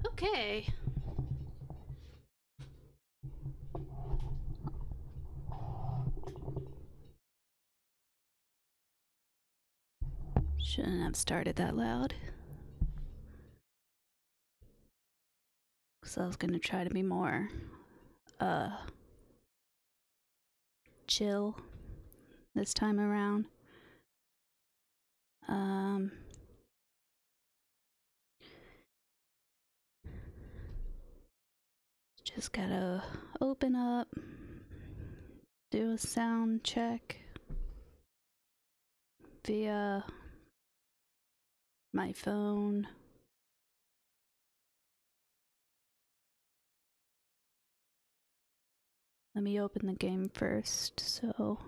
Okay. Shouldn't have started that loud. Because I was gonna try to be more, chill this time around. Just gotta open up, do a sound check via my phone. Let me open the game first, so.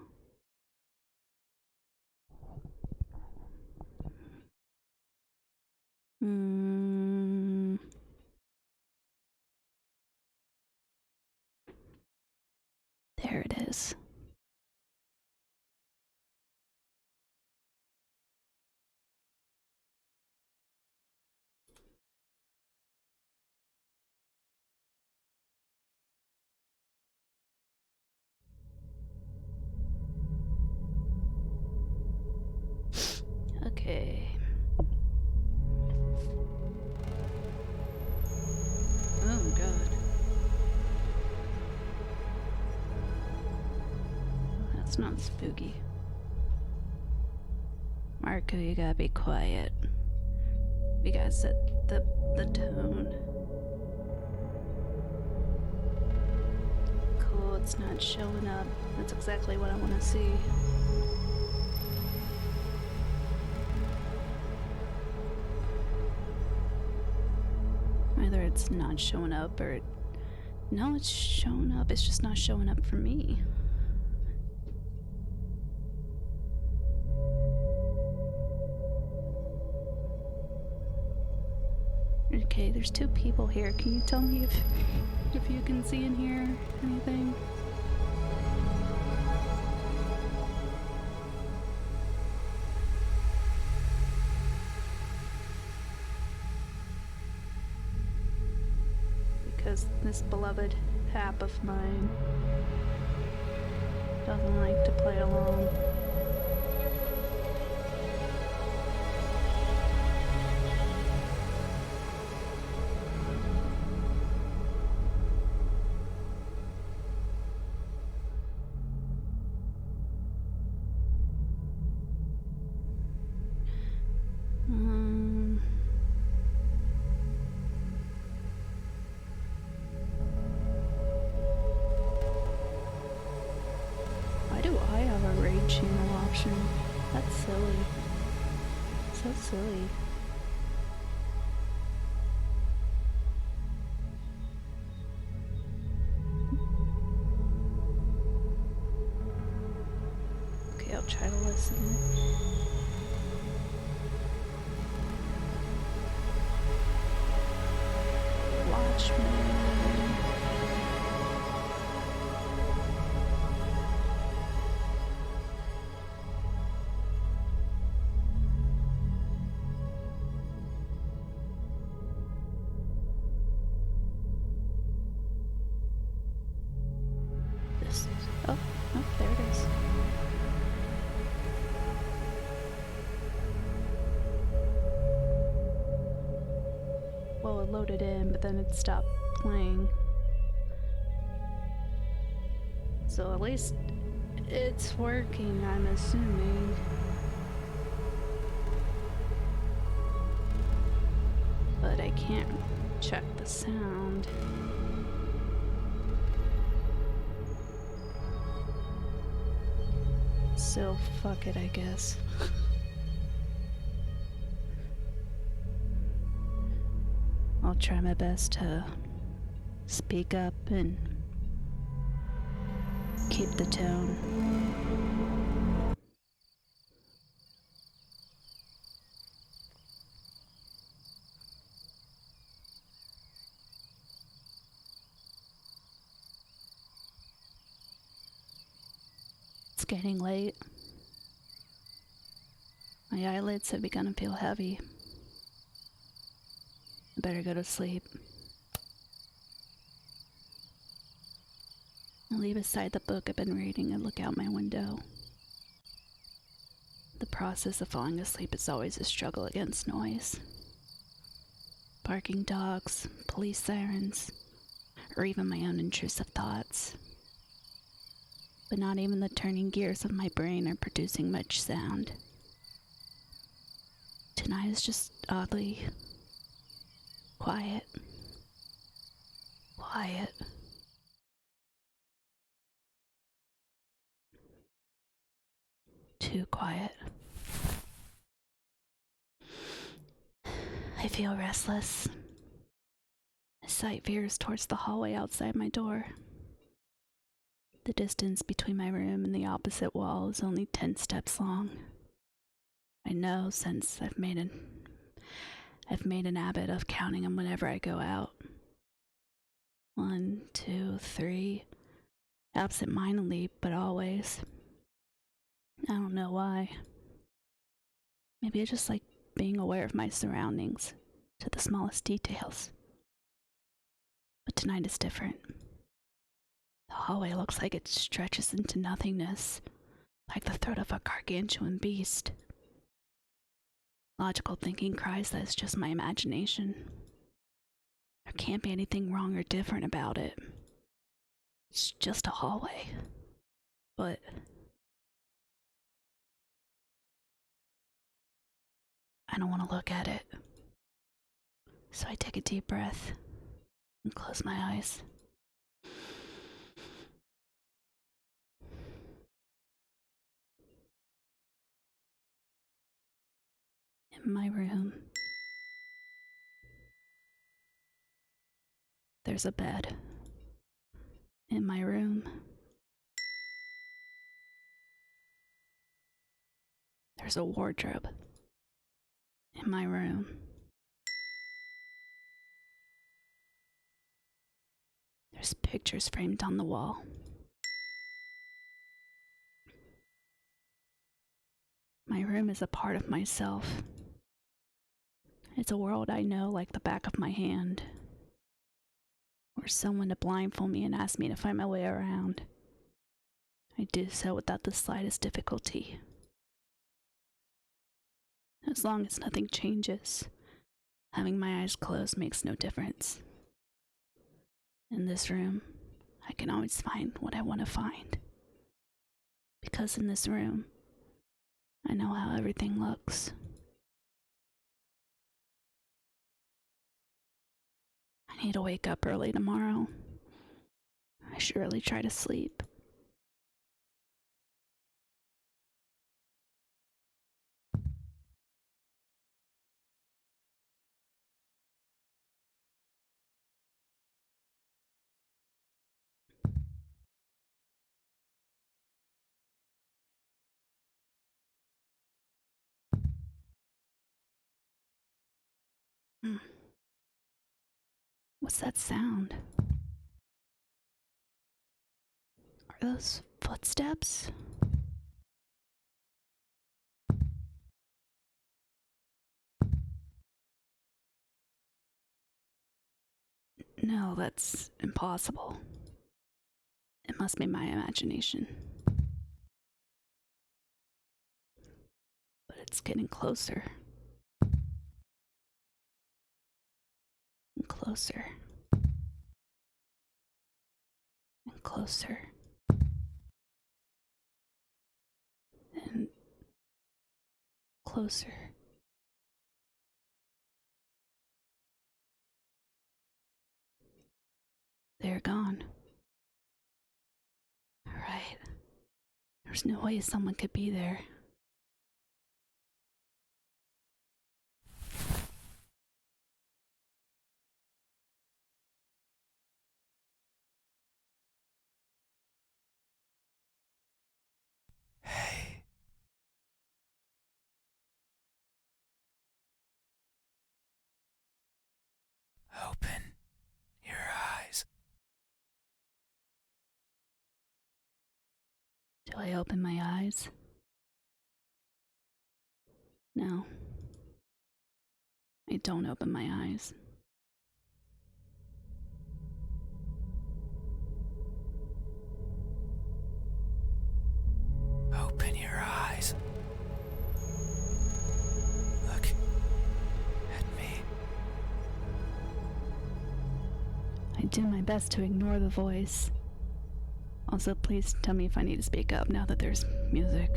There it is. Okay. Oh god. That's not spooky. Marco, you gotta be quiet. We gotta set the tone. Cool, it's not showing up. That's exactly what I want to see. Either it's not showing up or... No, it's showing up. It's just not showing up for me. Okay, there's 2 people here. Can you tell me if you can see in here anything? Because this beloved app of mine doesn't like to play along. Why do I have a raid channel option? That's silly. So silly. Okay, I'll try to listen. Watchmen. This. Oh, there it is. Well, it loaded in, but then it stopped playing. So at least it's working, I'm assuming. But I can't check the sound. So fuck it, I guess. I'll try my best to speak up and keep the tone. It's getting late. My eyelids have begun to feel heavy. I better go to sleep. I leave aside the book I've been reading and look out my window. The process of falling asleep is always a struggle against noise. Barking dogs, police sirens, or even my own intrusive thoughts. But not even the turning gears of my brain are producing much sound. Tonight is just oddly quiet. Quiet. Too quiet. I feel restless. My sight veers towards the hallway outside my door. The distance between my room and the opposite wall is only 10 steps long. I know since I've made an habit of counting them whenever I go out. 1, 2, 3, absent-mindedly, but always. I don't know why. Maybe I just like being aware of my surroundings, to the smallest details. But tonight is different. The hallway looks like it stretches into nothingness, like the throat of a gargantuan beast. Logical thinking cries that it's just my imagination. There can't be anything wrong or different about it. It's just a hallway. But I don't want to look at it. So I take a deep breath and close my eyes. In my room, there's a bed. In my room, there's a wardrobe. In my room, there's pictures framed on the wall. My room is a part of myself. It's a world I know like the back of my hand. Or someone to blindfold me and ask me to find my way around. I do so without the slightest difficulty. As long as nothing changes, having my eyes closed makes no difference. In this room, I can always find what I want to find. Because in this room, I know how everything looks. I need to wake up early tomorrow. I should really try to sleep. What's that sound? Are those footsteps? No, that's impossible. It must be my imagination. But it's getting closer. And closer. And closer. And closer. They're gone. Alright. There's no way someone could be there. Hey. Open your eyes. Do I open my eyes? No. I don't open my eyes. do my best to ignore the voice. Also, please tell me if I need to speak up now that there's music.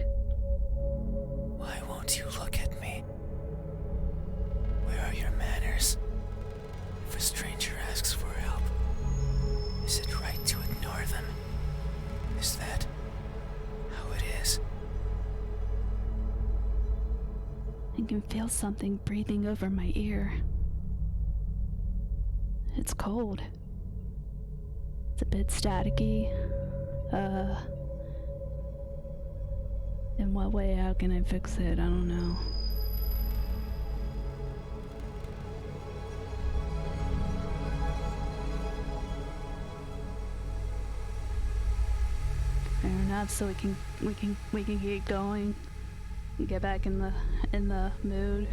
Why won't you look at me? Where are your manners? If a stranger asks for help, is it right to ignore them? Is that how it is? I can feel something breathing over my ear. It's cold. It's a bit staticky. In what way? How can I fix it? I don't know. Fair enough. So we can keep going. And get back in the mood.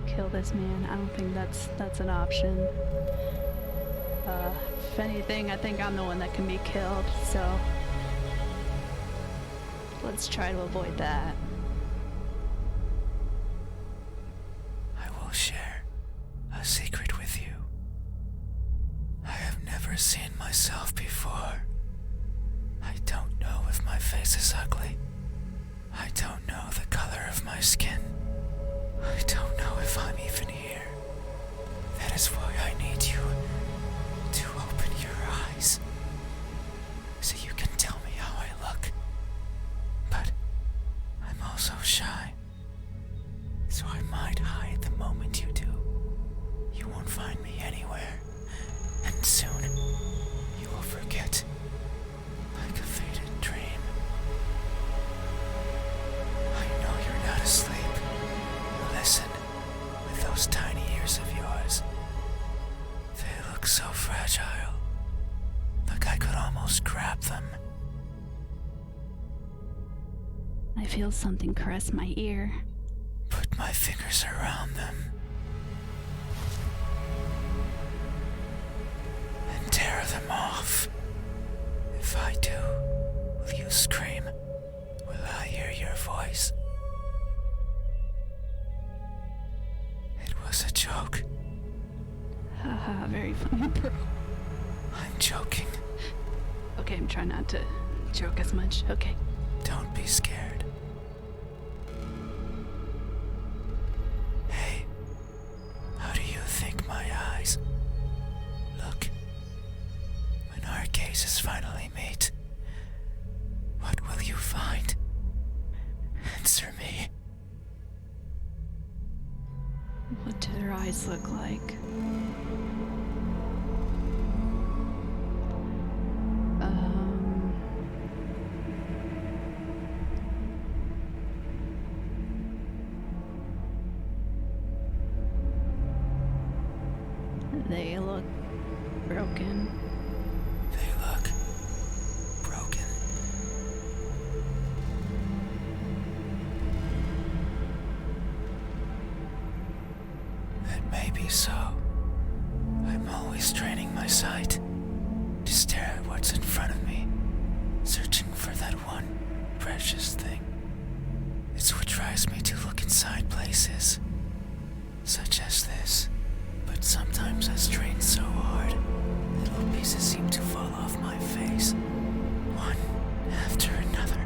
Kill this man. I don't think that's an option. If anything, I think I'm the one that can be killed, so let's try to avoid that. I will share a secret with you. I have never seen myself before. I don't know if my face is ugly. I don't know the color of my skin. I don't know if I'm even here. That is why I need you to open your eyes, so you can tell me how I look. But I'm also shy, so I might hide the moment you do. You won't find me anywhere, and soon you will forget, like a faded dream. I know you're not asleep. Listen, with those tiny ears of yours. They look so fragile, like I could almost grab them. I feel something caress my ear. Put my fingers around them and tear them off. If I do, will you scream? Will I hear your voice? It was a joke. Haha, very funny, bro. I'm joking. Okay, I'm trying not to joke as much. Okay. Don't be scared. Hey, how do you think my eyes look when our gazes finally meet? What will you find? Answer me. What do their eyes look like? They look broken. They look broken. It may be so. I'm always training my sight to stare at what's in front of me, searching for that one precious thing. It's what drives me to look inside places, such as this. But sometimes I strain so hard, little pieces seem to fall off my face, one after another,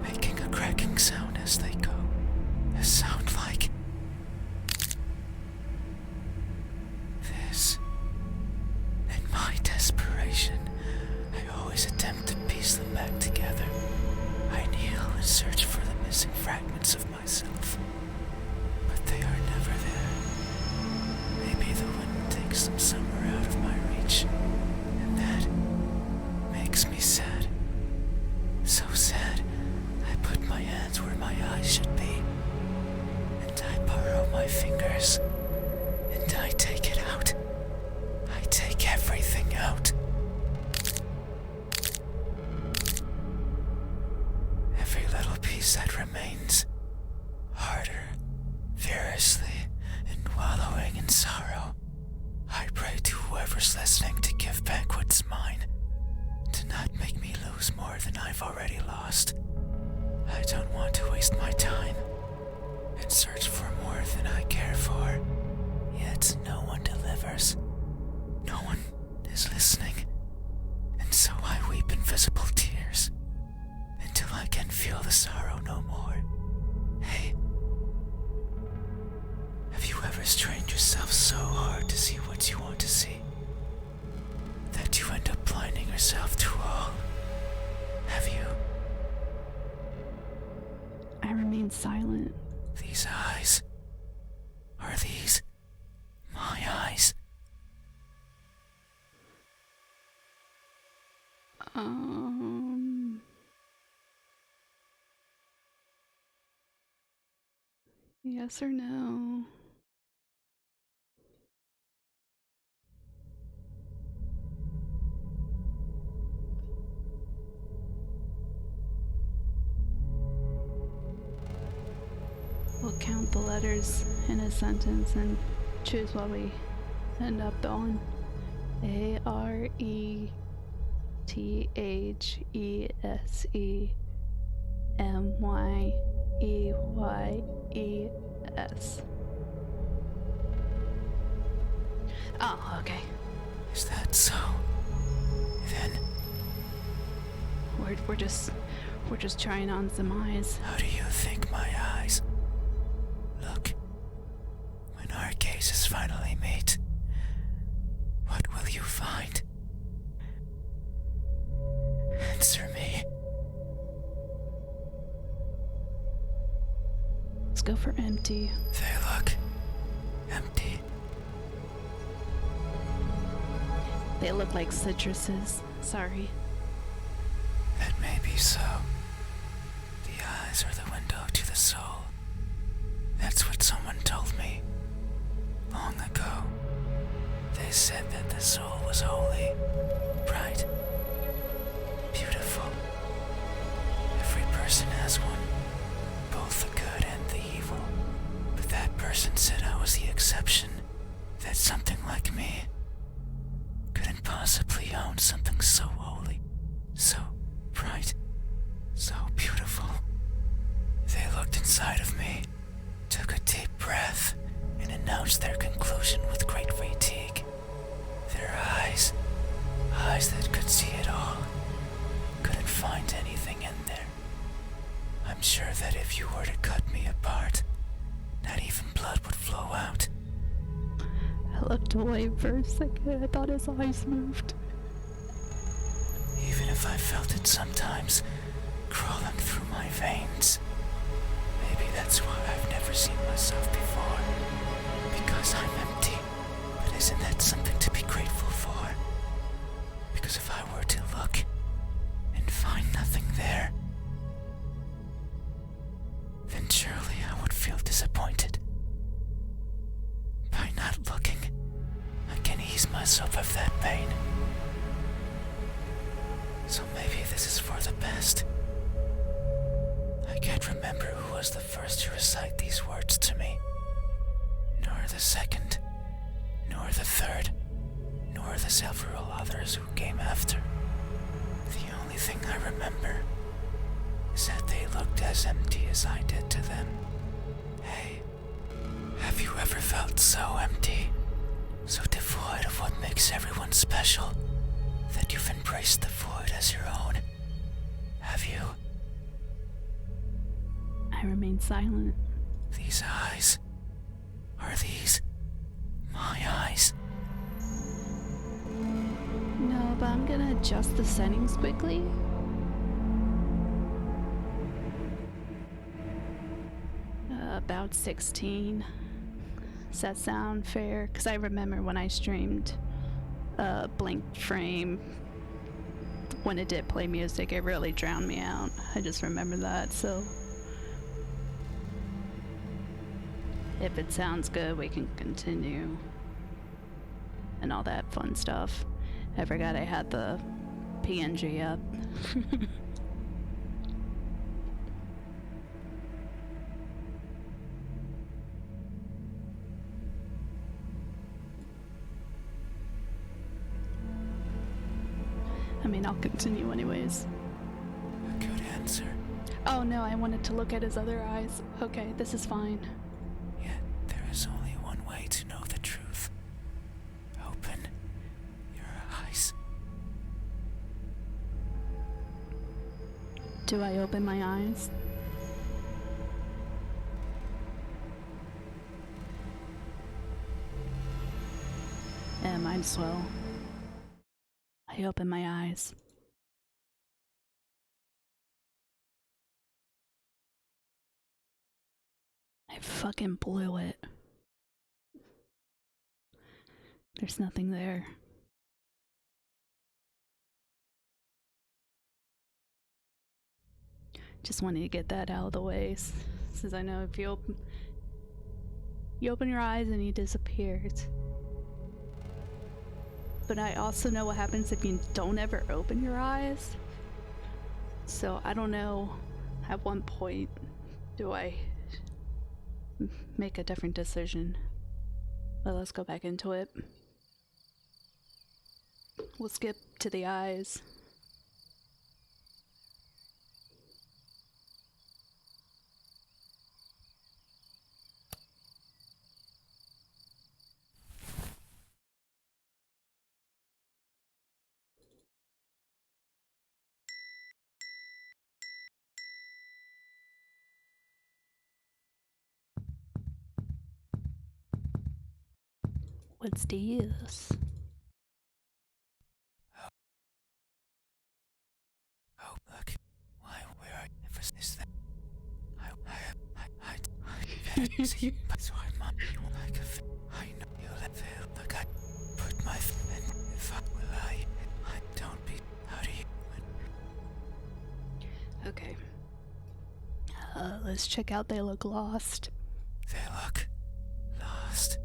making a cracking sound as they go. A sound like this. In my desperation, I always attempt to piece them back together. I kneel and search for the missing fragments of myself, but they are never there. Maybe the wind takes them somewhere out of my reach, and that makes me sad. So sad, I put my hands where my eyes should be, and I burrow my fingers, and I take it out. I take everything out. Every little piece that remains, harder, furiously, and wallowing in sorrow. I pray to whoever's listening to give back what's mine, to not make me lose more than I've already lost. I don't want to waste my time and search for more than I care for, yet no one delivers. ever strained yourself so hard to see what you want to see that you end up blinding yourself to all? Have you? I remain silent. These eyes. Are these my eyes? Yes or no? We'll count the letters in a sentence and choose what we end up on. ARETHEMYEYES. Oh, okay. Is that so? Then, We're just trying on some eyes. how do you think my eyes look when our gazes finally meet? What will you find? Answer me. Let's go for empty. They look empty. They look like citruses. Sorry. That may be so. The eyes are the window to the soul. That's what someone told me long ago. They said that the soul was holy, bright, beautiful. Every person has one, both the good and the evil. But that person said I was the exception, that something like me couldn't possibly own something so holy, so bright, so beautiful. They looked inside of me, took a deep breath, and announced their conclusion with great fatigue. Their eyes that could see it all, couldn't find anything in there. I'm sure that if you were to cut me apart, not even blood would flow out. I looked away for a second. I thought his eyes moved. Even if I felt it sometimes, crawling through my veins. Maybe that's why I've never seen myself before. Because I'm empty. But isn't that something to be grateful for? Because if I were to look and find nothing there, then surely I would feel disappointed. By not looking, I can ease myself of that pain. So maybe this is for the best. I can't remember who was the first to recite these words to me, nor the second, nor the third, nor the several others who came after. The only thing I remember is that they looked as empty as I did to them. Hey, have you ever felt so empty, so devoid of what makes everyone special, that you've embraced the void as your own? Have you? I remain silent. These eyes. Are these my eyes? No, but I'm gonna adjust the settings quickly. About 16. Does that sound fair? Because I remember when I streamed Blank Frame, when it did play music, it really drowned me out. I just remember that, so if it sounds good, we can continue. And all that fun stuff. I forgot I had the PNG up. I mean, I'll continue anyways. A good answer. Oh no, I wanted to look at his other eyes. Okay, this is fine. Yet there is only one way to know the truth. Open your eyes. Do I open my eyes? mind swell. I open my eyes. I fucking blew it. There's nothing there. Just wanted to get that out of the way, since I know if you open your eyes and he disappears. But I also know what happens if you don't ever open your eyes. So I don't know at what point do I make a different decision. But let's go back into it. We'll skip to the eyes. What's this? Oh, look. Why, where are you? Is that? See, so I'm on you like a I know you let feel like I put my and if I will I don't be how do you Okay. Let's check out They Look Lost. they look lost.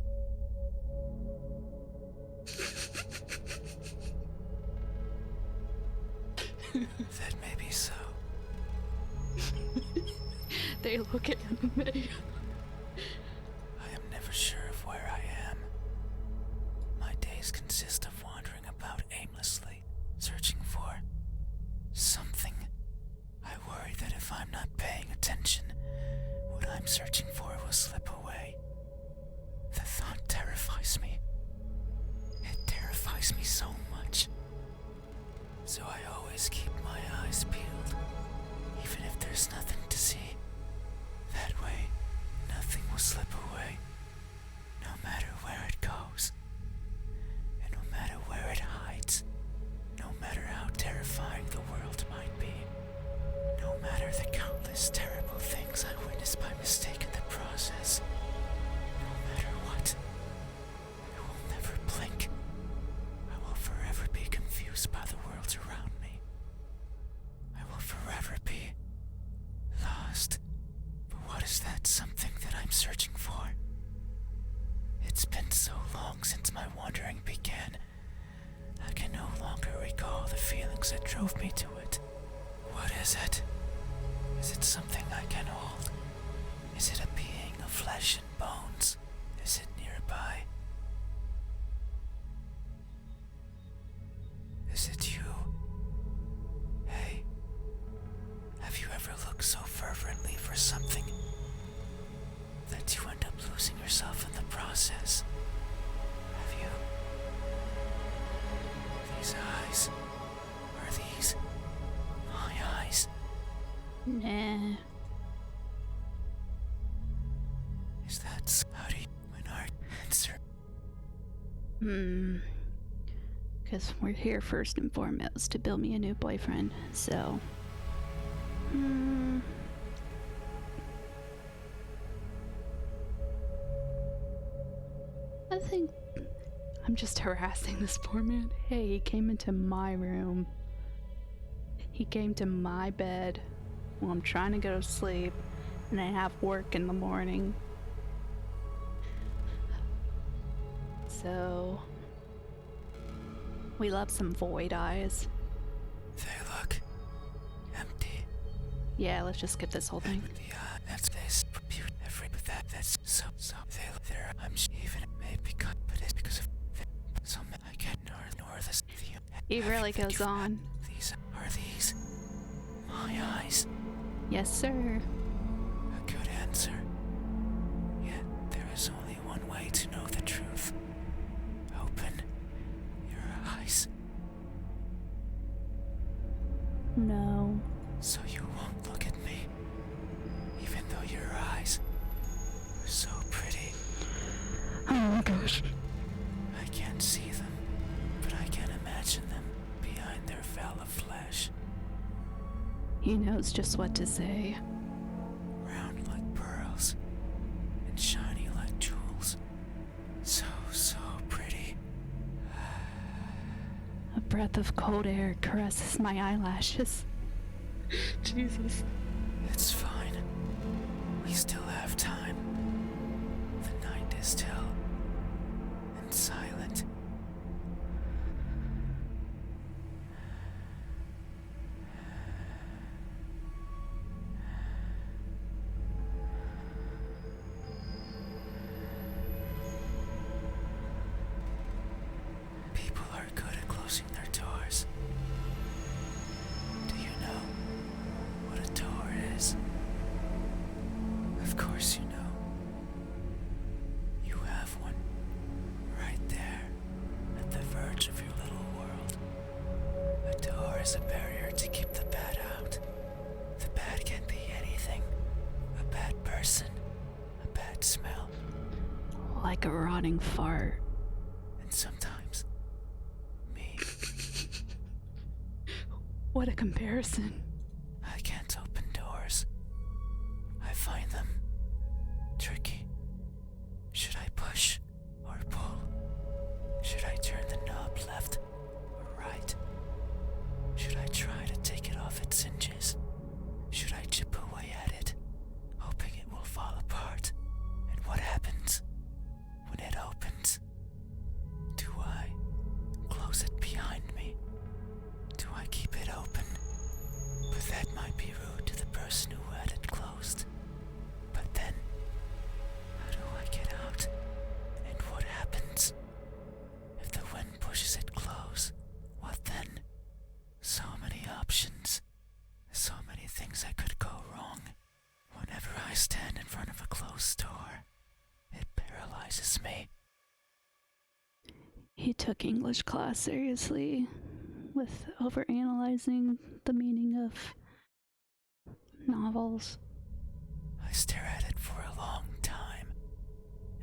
That may be so. They look anime. I am never sure of where I am. My days consist of wandering about aimlessly, searching for something. I worry that if I'm not paying attention, what I'm searching for will slip away. The thought terrifies me. It terrifies me so much. So I always keep my eyes peeled, even if there's nothing to see. That way, nothing will slip away, no matter where it goes, and no matter where it hides, no matter how terrifying the world might be, no matter the countless terrible things I witnessed by mistake in the process, no matter what, I will never blink. I will forever be confused by the worlds around me. I will forever be lost. But what is that something that I'm searching for? It's been so long since my wandering began. I can no longer recall the feelings that drove me to it. What is it? Is it something I can hold? Is it a being of flesh and bones? Is it nearby? Is it you? Hey, have you ever looked so fervently for something that you end up losing yourself in the process? Have you? These eyes, are these my eyes? Nah. Is that how do you when our answer? Because we're here first and foremost to build me a new boyfriend, so. I think I'm just harassing this poor man. Hey, he came into my room. He came to my bed while I'm trying to go to sleep, and I have work in the morning. So, we love some void eyes. They look empty. Yeah, let's just skip this whole thing. Yeah, that's this every but that's so there I'm even maybe but it's because of some I can't nor this He really goes on. These my eyes. Yes, sir. A good answer. Yet there is only one way to know the truth. Open your eyes. No. So you won't look at me, even though your eyes are so pretty. Oh my gosh. I can't see them. He knows just what to say. Round like pearls and shiny like jewels. So pretty. A breath of cold air caresses my eyelashes. Jesus. It's fine. We still have time. The night is still and silent. People are good at closing their doors. Do you know what a door is? Of course you know. You have one right there at the verge of your little world. A door is a barrier to keep the bad out. The bad can be anything. A bad person, a bad smell, Like a rotting fart. and sometimes me. What a comparison. I can't open doors. I find them tricky. Should I push or pull? Should I turn the knob left or right? Should I try to take it off its hinges? Should I chip away at it, hoping it will fall apart? And what happens when it opens? Do I close it behind me? Do I keep it open? But that might be rude to the person who had it closed. But then, how do I get out? And what happens? If the wind pushes it close, what then? So many options. So many things that could go wrong. Whenever I stand in front of a closed door, it paralyzes me. He took English class seriously, with overanalyzing the meaning of novels. I stare at it for a long time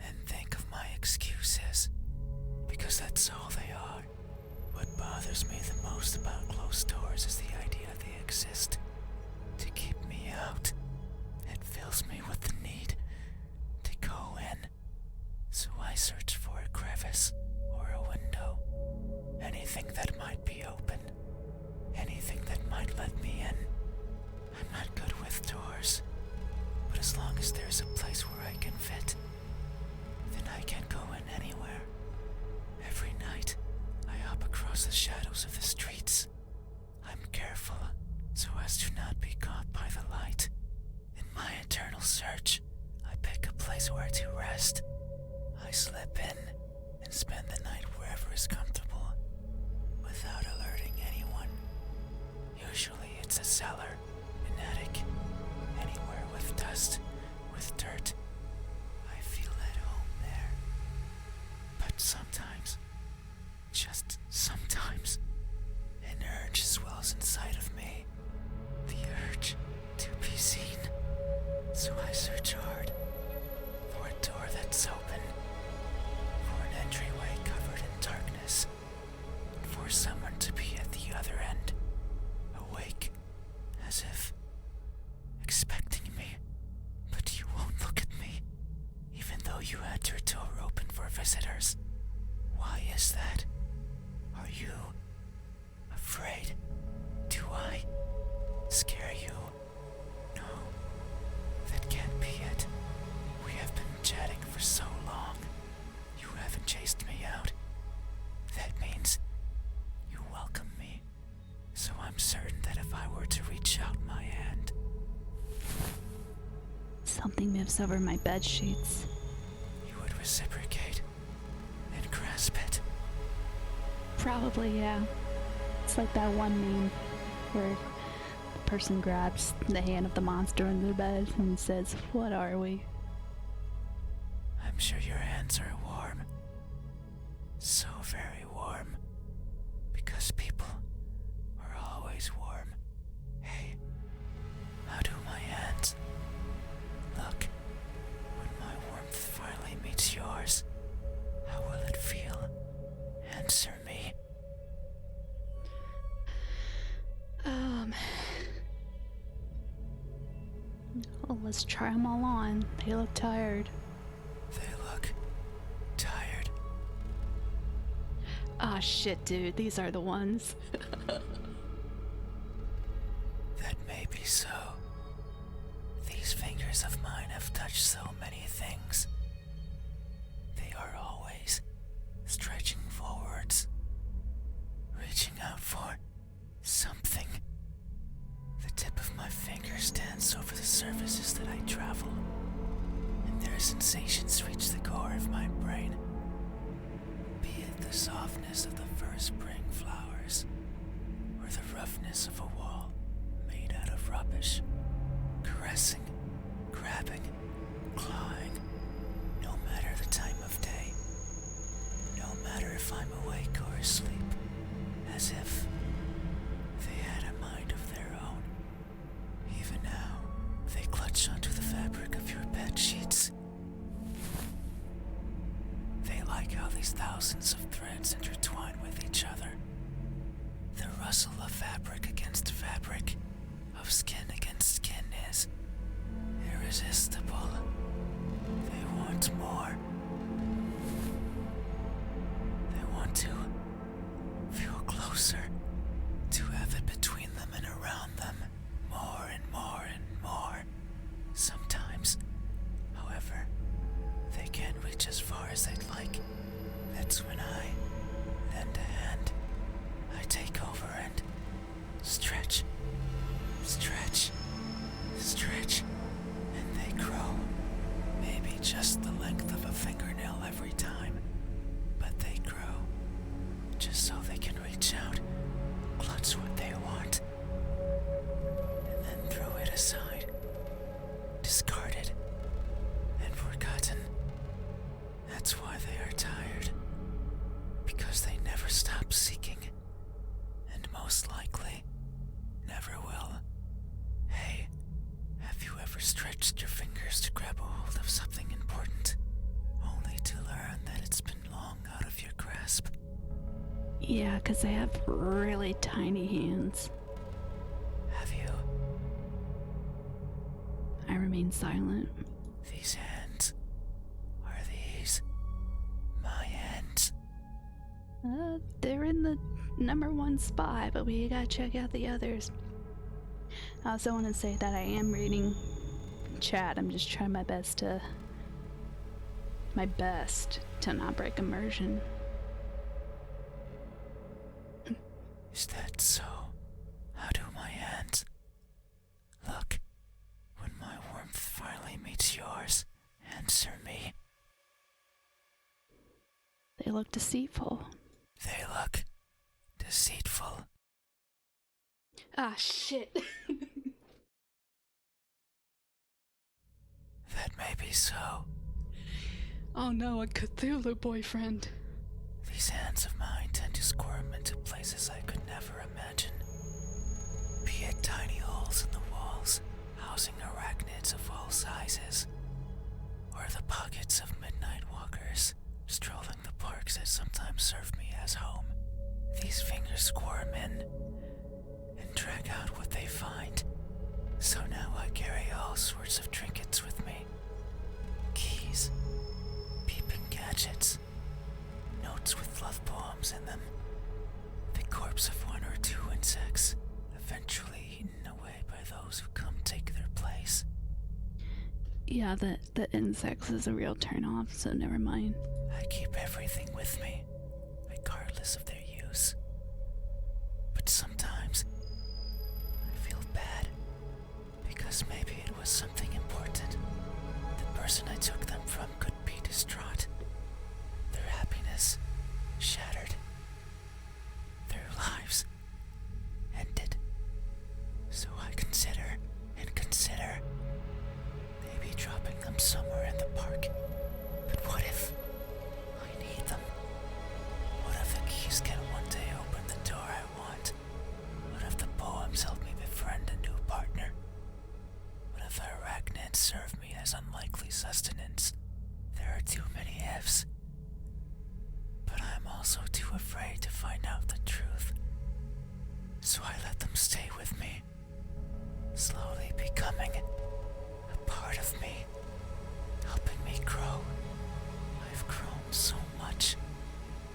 and think of my excuses, because that's all they are. What bothers me the most about closed doors is the idea they exist to keep me out. It fills me with the need to go in, so I search for a crevice or a window, anything that might be open, anything that might let me in. I'm not good with doors, but as long as there's a place where I can fit, then I can go in anywhere. Every night, I hop across the shadows of the streets. I'm careful so as to not be caught by the light. In my eternal search, I pick a place where to rest. I slip in and spend the night wherever is comfortable, without alerting anyone. Usually it's a cellar, an attic, anywhere with dust, with dirt. I feel at home there. But sometimes, just sometimes, an urge swells inside of me. The urge to be seen. So I search hard for a door that's open, for an entryway covered in darkness, and for someone to be at the other end, awake, as if expecting me. But you won't look at me, even though you had your door open for visitors. Why is that? Are you afraid? Do I scare you? No, that can't be it. We have been chatting for so long. You haven't chased me out. That means you welcome me. So I'm certain that if I were to reach out my hand, Something moves over my bed sheets. you would reciprocate and grasp it. Probably, yeah. It's like that one meme where the person grabs the hand of the monster in the bed and says, "What are we?" I'm sure your hands are warm. So very warm. Because people are always warm. Hey, how do my hands look when my warmth finally meets yours? How will it feel? Answer me. Well, let's try them all on. They look tired. They look tired. Ah, shit, dude. These are the ones. That may be so. These fingers of mine have touched so many things. They are always stretching forwards, reaching out for something. The tip of my finger stands over the surfaces that I travel, and their sensations reach the core of my brain. Be it the softness of the first spring flowers, or the roughness of a wall made out of rubbish. Caressing, grabbing, clawing, no matter the time of day, no matter if I'm awake or asleep, as if they had a mind of their own. Even now, they clutch onto the fabric of your bed sheets. They like how these thousands of threads intertwine with each other. The rustle of fabric against fabric, of skin against skin is irresistible. They want more. They want to feel closer, to have it between them and around them, more and more and more. Sometimes, however, they can't reach as far as they'd like. That's when I lend a hand. I take over and stretch, stretch, stretch, and they grow. Maybe just the length of a fingernail every time, but they grow, just so they can reach out, clutch what they want, and then throw it aside, discarded, and forgotten. That's why they are tired, because they never stop seeking, and most likely never will. Hey, have you ever stretched your fingers to grab a hold of something important, only to learn that it's been long out of your grasp? Yeah, 'cause I have really tiny hands. Have you? I remain silent. These hands, are these my hands? They're in the number one spot, but we gotta check out the others. I also want to say that I am reading chat. I'm just trying my best to not break immersion. Is that so? How do my hands look when my warmth finally meets yours? Answer me. They look deceitful. They look deceitful. Ah, shit. That may be so. Oh no, a Cthulhu boyfriend. These hands of mine tend to squirm into places I could never imagine. Be it tiny holes in the walls, housing arachnids of all sizes, or the pockets of midnight walkers strolling the parks that sometimes serve me as home. These fingers squirm in and drag out what they find. So now I carry all sorts of trinkets with me. Keys, peeping gadgets, notes with love poems in them. The corpse of one or two insects, eventually eaten away by those who come take their place. Yeah, the insects is a real turn-off, so never mind. I keep everything with me, regardless of their use. But sometimes I feel bad, because maybe it was something important. The person I took them from could be distraught, their happiness shattered, their lives ended. So I consider maybe dropping them somewhere in the park. But what if I need them? What if the keys can one day open the door I want? What if the poems help me befriend a new partner? What if the arachnids serve me as unlikely sustenance? There are too many ifs. But I'm also too afraid to find out the truth. So I let them stay with me, slowly becoming a part of me, helping me grow. I've grown so much.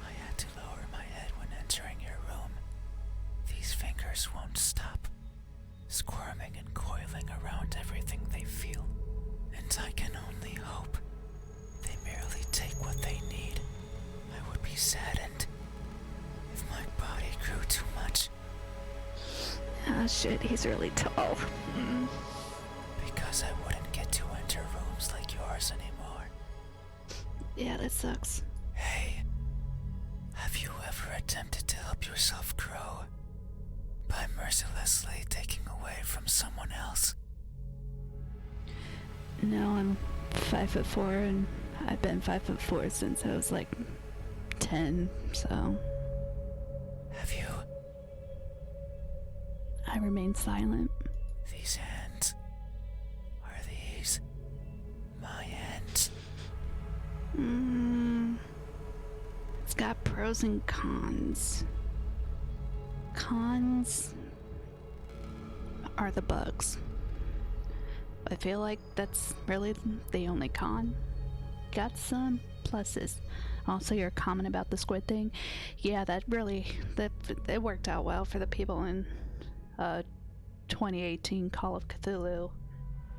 I had to lower my head when entering your room. These fingers won't stop, squirming and coiling around everything they feel, and I can only hope they merely take what they need. I would be saddened if my body grew too much. Ah, shit, he's really tall. Because I wouldn't get to enter rooms like yours anymore. Yeah, that sucks. Hey, have you ever attempted to help yourself grow by mercilessly taking away from someone else? No, I'm 5'4", and I've been 5'4" since I was like 10, so Have you? I remain silent. These hands, are these my hands? It's got pros and cons. Cons are the bugs. I feel like that's really the only con. Got some pluses. Also, your comment about the squid thing, yeah, that it worked out well for the people in 2018 Call of Cthulhu,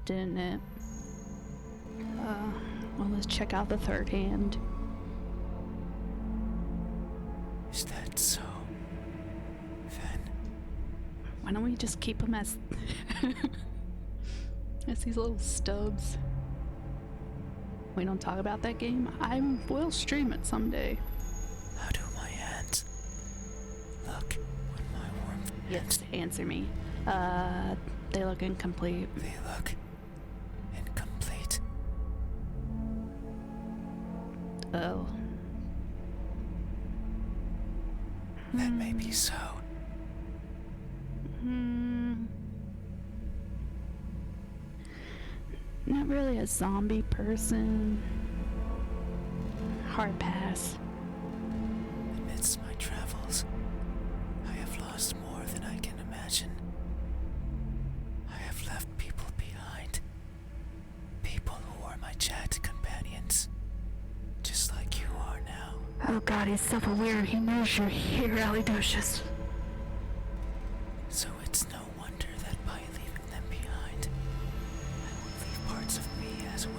didn't it? Well, let's check out the third hand. Is that so? Then Why don't we just keep them as as these little stubs? We don't talk about that game. I will stream it someday. how do my hands look when my warmth Yes, answer me. They look incomplete. They look incomplete. Oh. That may be so. Not really a zombie person. Hard pass. Amidst my travels, I have lost more than I can imagine. I have left people behind. People who are my chat companions. Just like you are now. Oh god, he's self-aware. He knows you're here, Alidocious. So it's no wonder that by leaving them behind, I will leave parts of me as well.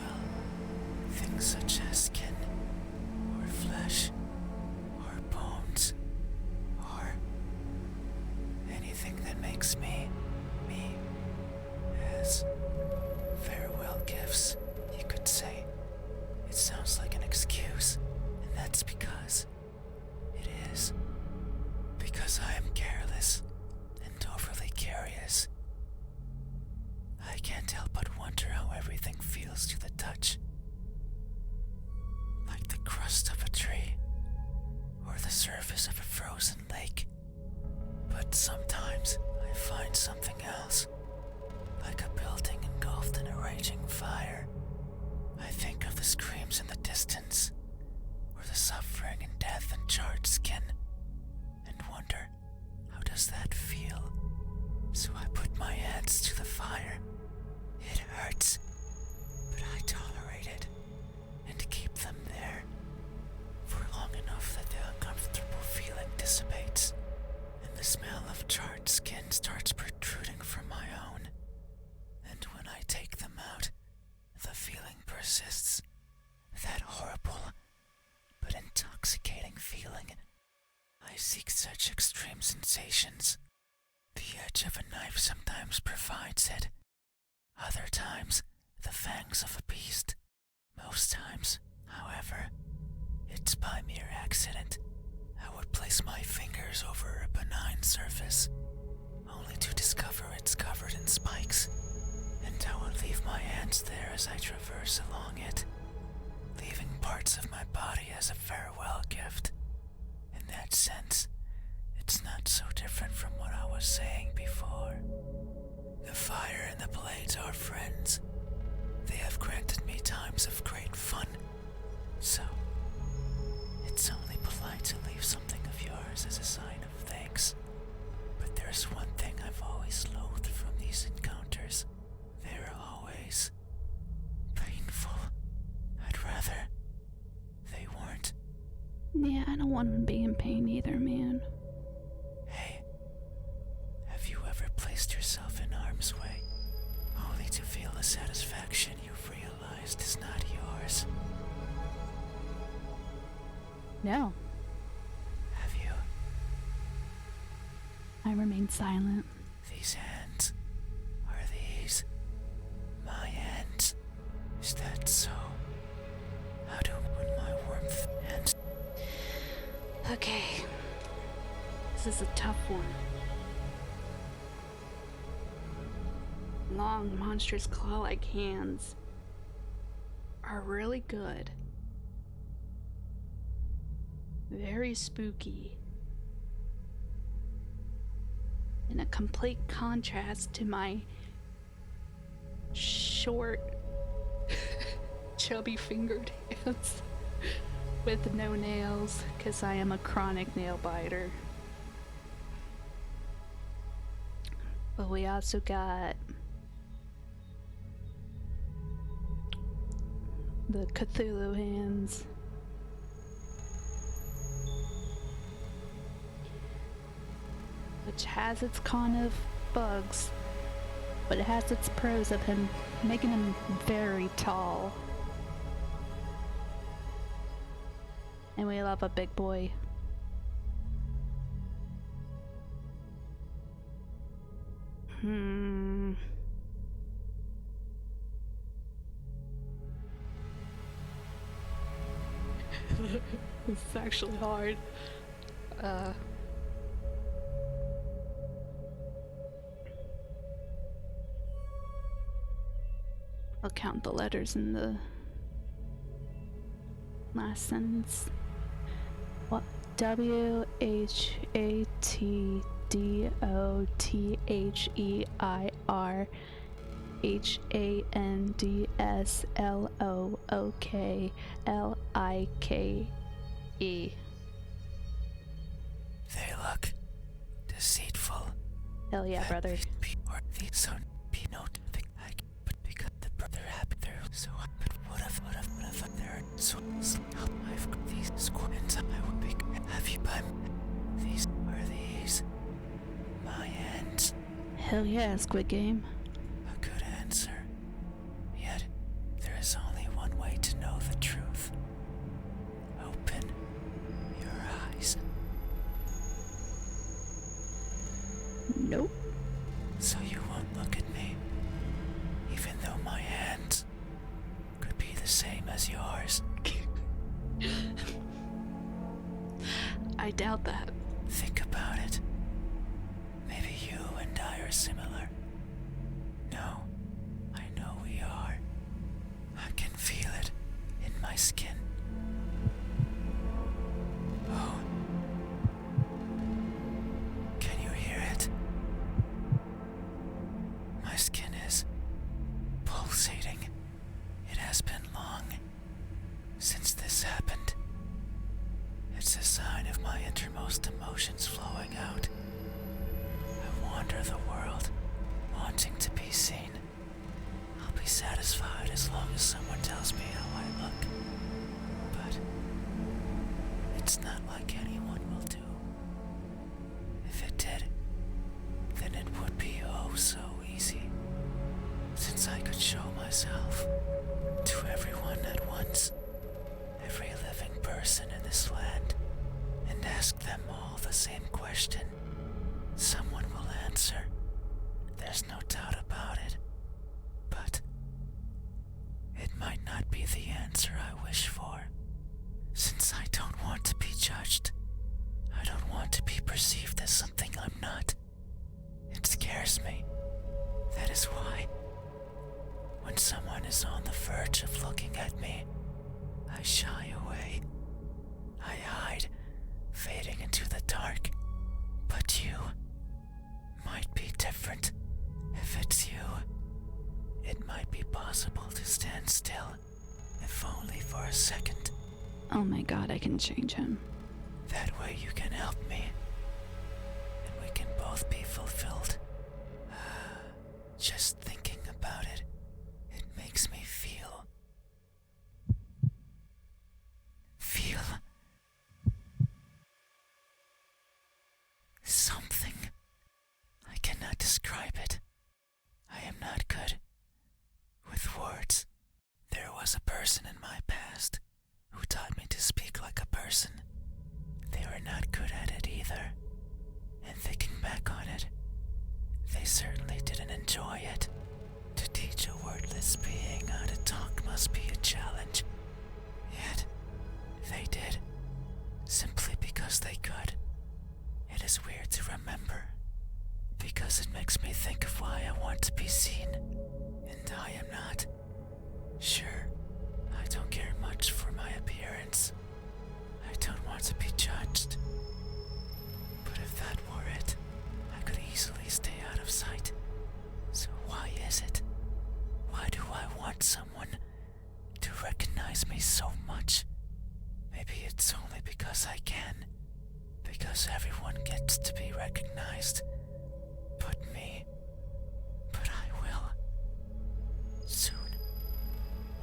Things such as skin, or flesh, or bones, or anything that makes me, me, as farewell gifts, you could say. It sounds like an excuse, and that's because it is. Because I am careless and overly curious. I can't help but wonder how everything feels to the touch. Like the crust of a tree, or the surface of a frozen lake. But sometimes I find something else, like a building engulfed in a raging fire. I think of the screams in the distance, or the suffering and death and charred skin, and wonder, how does that feel? So I put my hands to the fire. It hurts, but I tolerate it, and keep them there, for long enough that the uncomfortable feeling dissipates, and the smell of charred skin starts protruding from my own. And when I take them out, the feeling persists. That horrible, but intoxicating feeling. I seek such extreme sensations. The edge of a knife sometimes provides it. Other times, the fangs of a beast. Most times, however, it's by mere accident. I would place my fingers over a benign surface, only to discover it's covered in spikes, and I would leave my hands there as I traverse along it, leaving parts of my body as a farewell gift. In that sense, it's not so different from what I was saying before. The fire and the blades are friends. They have granted me times of great fun. So, it's only polite to leave something of yours as a sign of thanks. But there's one thing I've always loathed from these encounters. They're always Yeah, I don't want him to be in pain either, man. Hey, have you ever placed yourself in harm's way, only to feel a satisfaction you've realized is not yours? No. Have you? I remain silent. These hands, are these my hands? Is that so? How do when my warmth ends? Okay. This is a tough one. Long, monstrous claw-like hands are really good. Very spooky. In a complete contrast to my short, chubby fingered hands with no nails, because I am a chronic nail biter. But we also got the Cthulhu hands. Which has its kind of bugs, but it has its pros of him making him very tall. And we love a big boy. This is actually hard. I'll count the letters in the last sentence. What? WHATDOTHERHANDSLOOKLIKE. They look deceitful. Hell yeah, brother. Or the son be not but because the brother happened there, so but what if they're so I've got these squints I will be have you by these are these my hands? Hell yeah, Squid Game. A good answer. Yet there is only one way to know the truth. Open your eyes. Nope. So you won't look at me, even though my hands could be the same as yours. I doubt that. Think about it. Maybe you and I are similar. No, I know we are. I can feel it in my skin. Oh. Can you hear it? My skin is pulsating. It has been long since this happened. It's a sign of my innermost emotions flowing out. I wander the world, wanting to be seen. I'll be satisfied as long as someone tells me how I look. But it's not like anyone will do. If it did, then it would be oh so easy. Since I could show myself to everyone at once, every living person in this land, and ask them all the same question. Someone will answer. There's no doubt about it. But it might not be the answer I wish for. Since I don't want to be judged, I don't want to be perceived as something I'm not. It scares me. That is why, when someone is on the verge of looking at me, I shy away. I hide, fading into the dark. But you might be different. If it's you, it might be possible to stand still, if only for a second. Oh my god, I can change him. That way you can help me, and we can both be fulfilled. Just thinking about it, it makes me feel either. And thinking back on it, they certainly didn't enjoy it. To teach a wordless being how to talk must be a challenge. Yet, they did, simply because they could. It is weird to remember, because it makes me think of why I want to be seen, and I am not. Sure, I don't care much for my appearance. I don't want to be judged. But if that were it, I could easily stay out of sight. So why is it? Why do I want someone to recognize me so much? Maybe it's only because I can. Because everyone gets to be recognized. But me. But I will. Soon.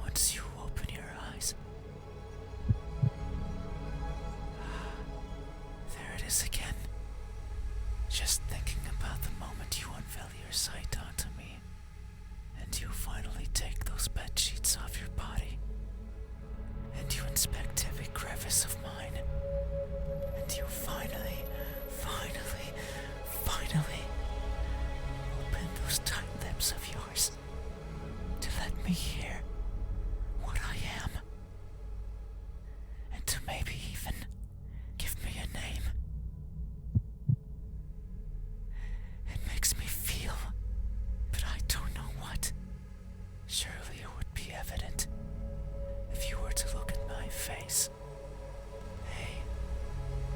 Once you open your eyes. There it is again. Just thinking about the moment you unveil your sight onto me, and you finally take those bed sheets off your body, and you inspect every crevice of mine, and you finally open those tight lips of yours to let me hear what I am, and to maybe even give me a name. It makes me feel, but I don't know what. Surely it would be evident if you were to look at my face. Hey,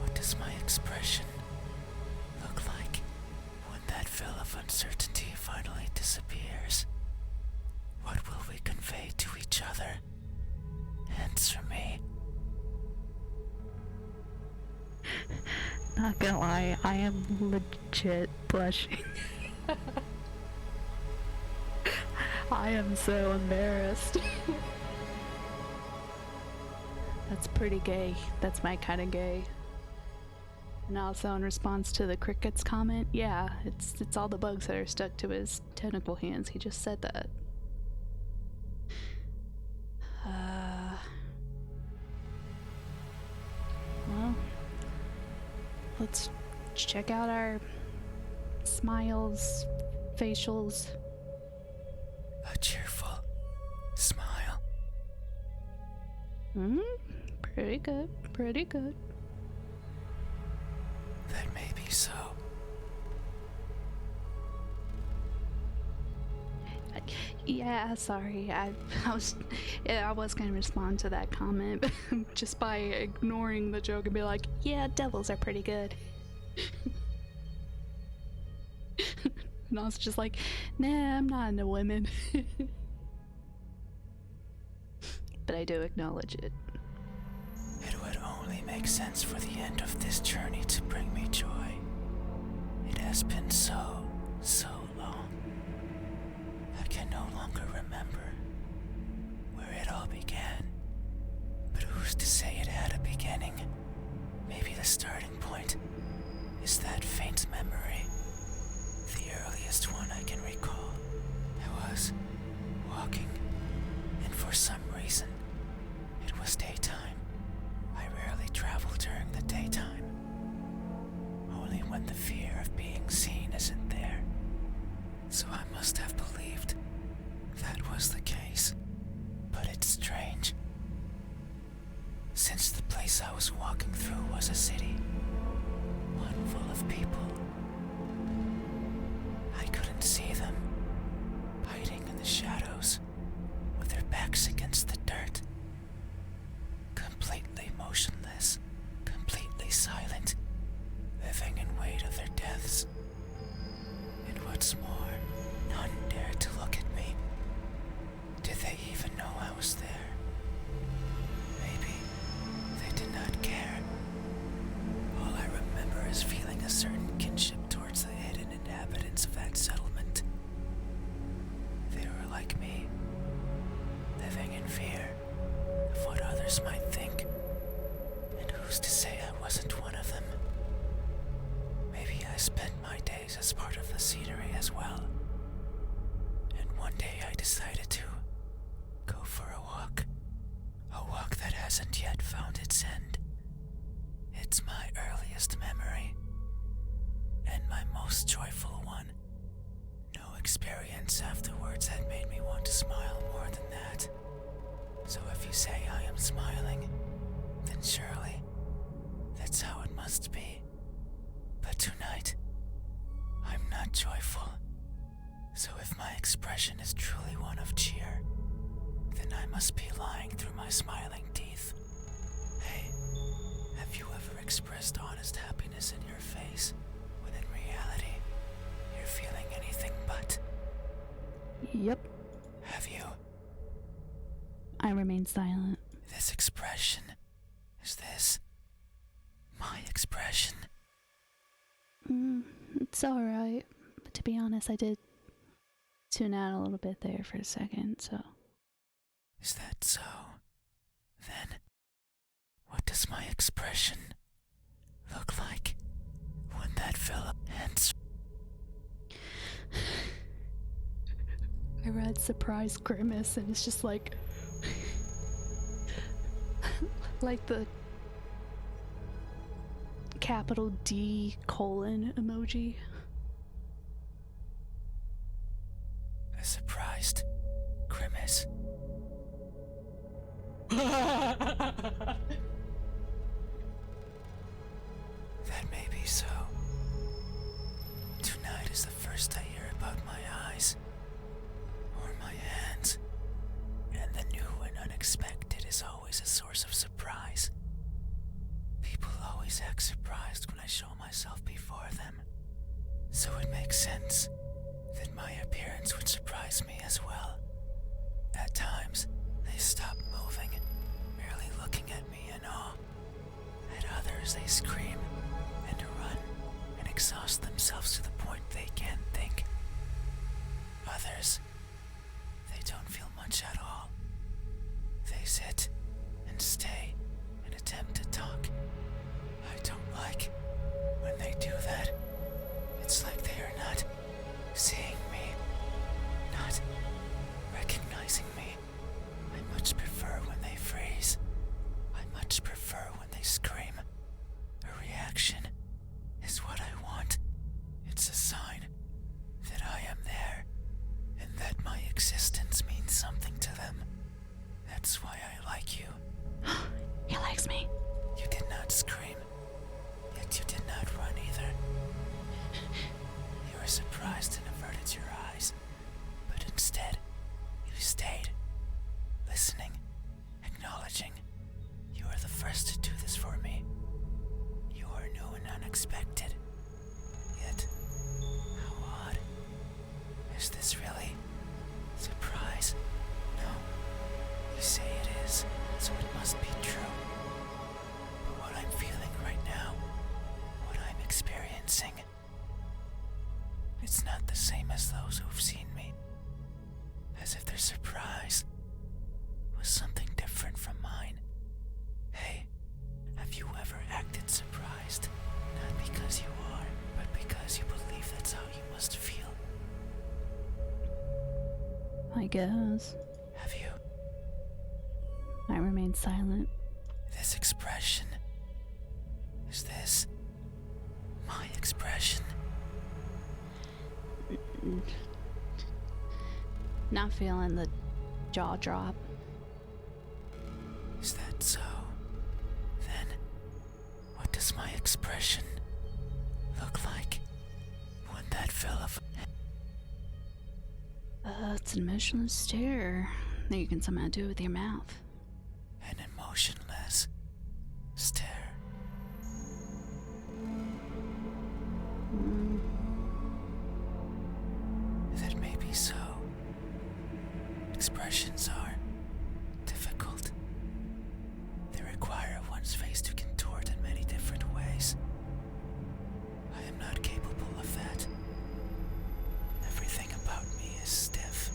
what does my expression look like when that veil of uncertainty finally disappears? What will we convey to each other? Answer me. Not gonna lie, I am legit blushing. I am so embarrassed. That's pretty gay. That's my kind of gay. And also in response to the crickets comment, yeah, it's all the bugs that are stuck to his tentacle hands. He just said that. Well, let's check out our smiles, facials. A cheerful smile. Pretty good, pretty good. That may be so. Yeah, sorry. I was gonna respond to that comment just by ignoring the joke and be like, yeah, devils are pretty good. And I was just like, nah, I'm not into women. But I do acknowledge it. It would only make sense for the end of this journey to bring me joy. It has been so long. I can no longer remember where it all began. But who's to say it had a beginning? Maybe the starting point is that faint memory. The earliest one I can recall. I was walking, and for some reason, it was daytime. I rarely travel during the daytime. Only when the fear of being seen isn't there. So I must have believed that was the case. But it's strange. Since the place I was walking through was a city, one full of people, I couldn't see them, hiding in the shadows, with their backs against the dirt. Completely motionless, completely silent, living in wait of their deaths. And what's more, none dared to look at me. Did they even know I was there? Maybe they did not care. All I remember is feeling a certain kinship towards the hidden inhabitants of that settlement. They were like me, living in fear of what others might think. And who's to say I wasn't one of them? Maybe I spent my days as part of the scenery as well. And one day I decided to go for a walk that hasn't yet found its end. It's my earliest memory. most joyful one. No experience afterwards had made me want to smile more than that. So if you say I am smiling, then surely that's how it must be. But tonight, I'm not joyful. So if my expression is truly one of cheer, then I must be lying through my smiling teeth. Hey, have you ever expressed honest happiness in your face, when in reality, you're feeling anything but? Yep. Have you? I remain silent. This expression, is this my expression? It's alright. But to be honest, I did tune out a little bit there for a second, so. Is that so? Then, what does my expression look like when that Philip hence? I read surprise grimace and it's just like like the capital D colon emoji. A surprised grimace. That may be so. Tonight is the first I hear about my eyes, or my hands, and the new and unexpected is always a source of surprise. People always act surprised when I show myself before them, so it makes sense that my appearance would surprise me as well. At times, they stop moving, merely looking at me in awe. At others, they scream and run and exhaust themselves to the point they can't think. Others, they don't feel much at all. They sit and stay and attempt to talk. I don't like when they do that. It's like they are not seeing me, not recognizing me. I much prefer when they freeze. I much prefer when they scream. A reaction is what I want. It's a sign that I am there and that my existence means something to them. That's why I like you. He likes me. You did not scream, yet you did not run either. You were surprised and averted your eyes, but instead, you stayed, listening, acknowledging. You are the first to do this for me. You are new and unexpected. Yet, how odd. Is this really surprise? No. You say it is, so it must be true. But what I'm feeling right now, what I'm experiencing, it's not the same as those who've seen me. As if their surprise was something different from mine. Hey, have you ever acted surprised? Not because you are, but because you believe that's how you must feel. I guess. Have you? I remain silent. This expression, is this my expression? Not feeling the jaw drop. Is that so? Then, what does my expression look like when that Philip? It's an emotionless stare that you can somehow do with your mouth. An emotionless stare. That may be so. Expressions are difficult. They require one's face to contort in many different ways. I am not capable of that. Everything about me is stiff.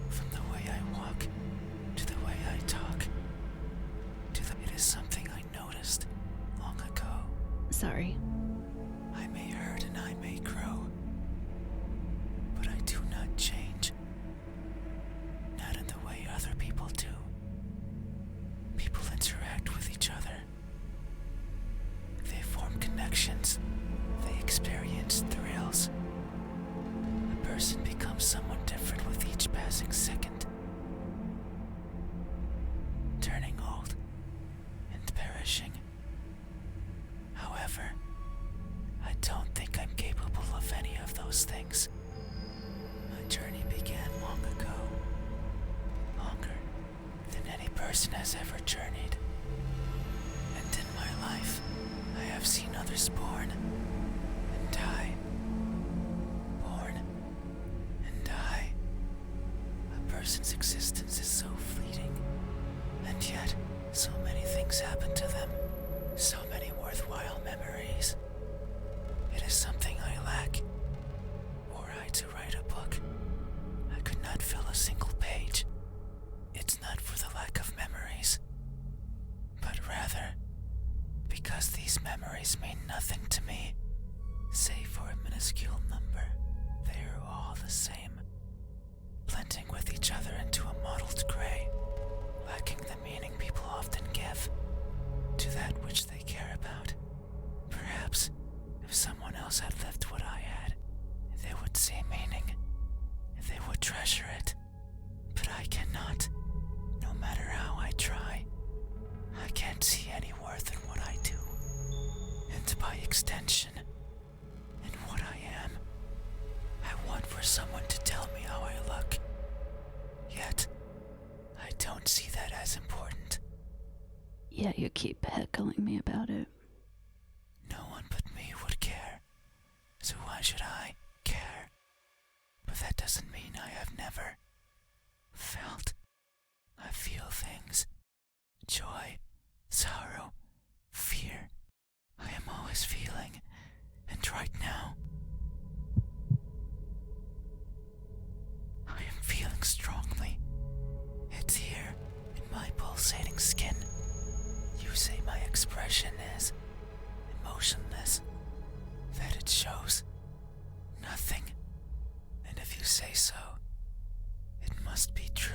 From the way I walk, to the way I talk, it is something I noticed long ago. Sorry. I may hurt and I may grow, but I do not change. Not in the way other people do. People interact with each other. They form connections. They experience astonishing. However, I don't think I'm capable of any of those things. My journey began long ago, longer than any person has ever journeyed. And in my life, I have seen others born and die. Born and die. A person's existence is so fleeting, and yet so many things happen to them, so many worthwhile memories. It is something I lack. Were I to write a book, I could not fill a single page. It's not for the lack of memories, but rather because these memories mean nothing to me, save for a minuscule number. They are all the same, blending with each other into a mottled gray, lacking the meaning people often give to that which they care about. Perhaps if someone else had lived what I had, they would see meaning, they would treasure it. But I cannot, no matter how I try. I can't see any worth in what I do, and by extension, in what I am. I want for someone to tell me how I look, yet I don't see that as important. Yeah, you keep heckling me about it. No one but me would care, so why should I care? But that doesn't mean I have never felt. I feel things. Joy, sorrow, fear. I am always feeling, and right now, I am feeling strongly. It's here, in my pulsating skin. You say my expression is emotionless, that it shows nothing. And if you say so, it must be true.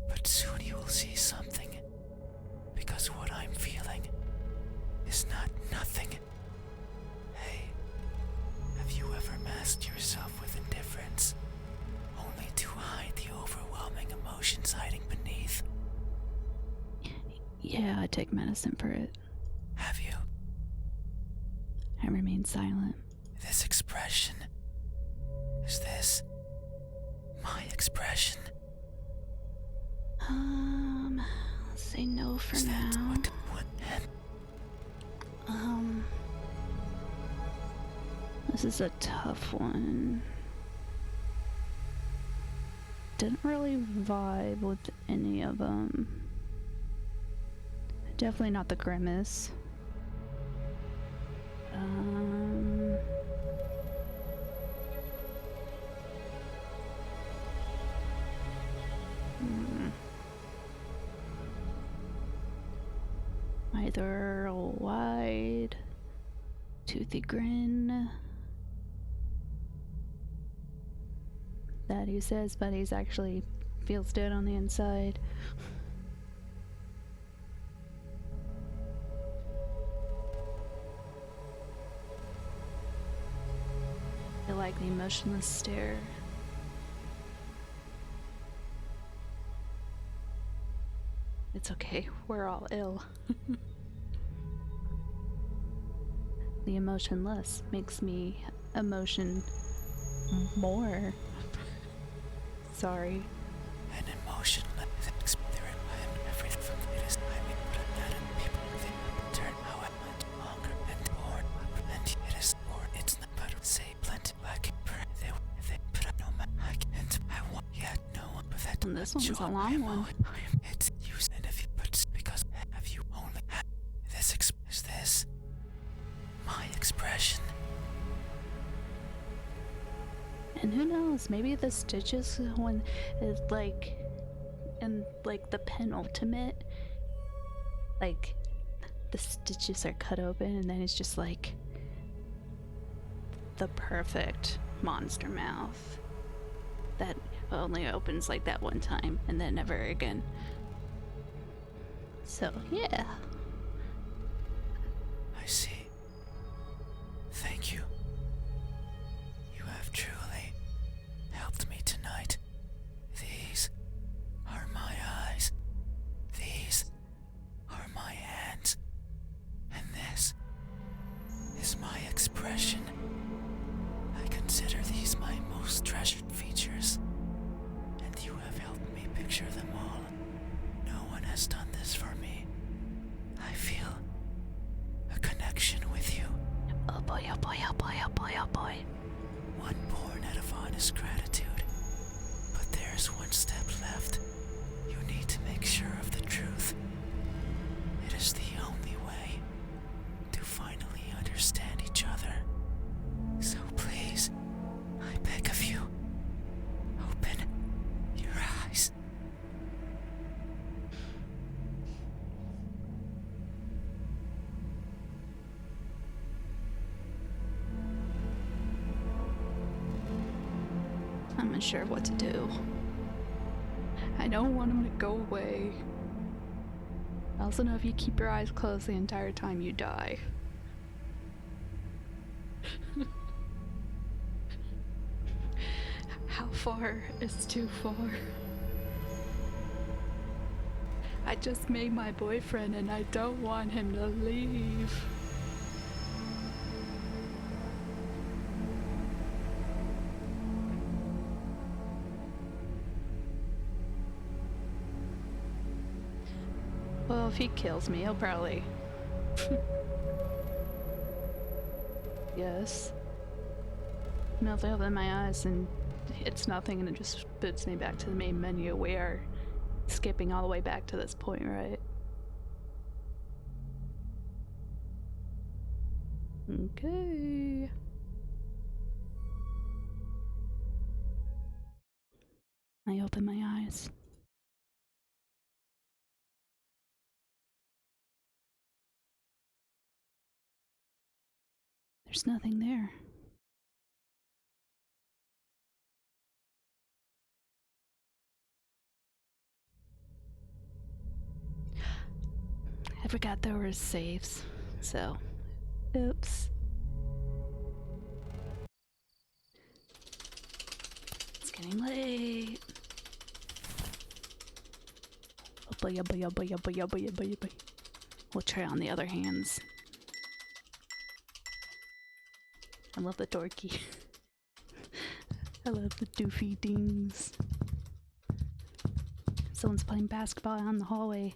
But soon you will see something, because what I'm feeling is not nothing. Hey, have you ever masked yourself with indifference, only to hide the overwhelming emotions hiding beneath? Yeah, I take medicine for it. Have you? I remain silent. This expression, is this my expression? Let's say no for Is now. that what This is a tough one. Didn't really vibe with any of them. Definitely not the grimace. Either a wide, toothy grin that he says, but he's actually feels dead on the inside. I like the emotionless stare. It's okay, we're all ill. The emotionless makes me emotion more. Sorry. an emotion that experience I am everything from it is I mean but I'm not in people they turn how I went longer and born and it is or it's not but say plenty like they put up no man I can't I want yet no one but that And this one was a long one. It's used and if you but because have you only had this is this my expression. And who knows, maybe the stitches when it's like in like the penultimate, like the stitches are cut open and then it's just like the perfect monster mouth that only opens like that one time and then never again. So yeah. I see. Thank you. You have truly helped me tonight. These are my eyes. These are my hands. ideal boy. One born out of honest gratitude. But there's one step left. You need to make sure of the truth. It is the only way to finally understand each other. So please, I beg of you, open your eyes. I'm unsure what to do. I don't want him to go away. I also know if you keep your eyes closed the entire time, you die. How far is too far? I just made my boyfriend and I don't want him to leave. Well, if he kills me, he'll probably... Yes. No, if I open my eyes and it's nothing and it just puts me back to the main menu. We are skipping all the way back to this point, right? Okay. I open my eyes. There's nothing there. I forgot there were saves, so oops. It's getting late. Oh boy, oh boy, oh boy, oh boy, oh boy, oh boy, oh boy. We'll try on the other hands. I love the dorky. I love the doofy things. Someone's playing basketball out in the hallway.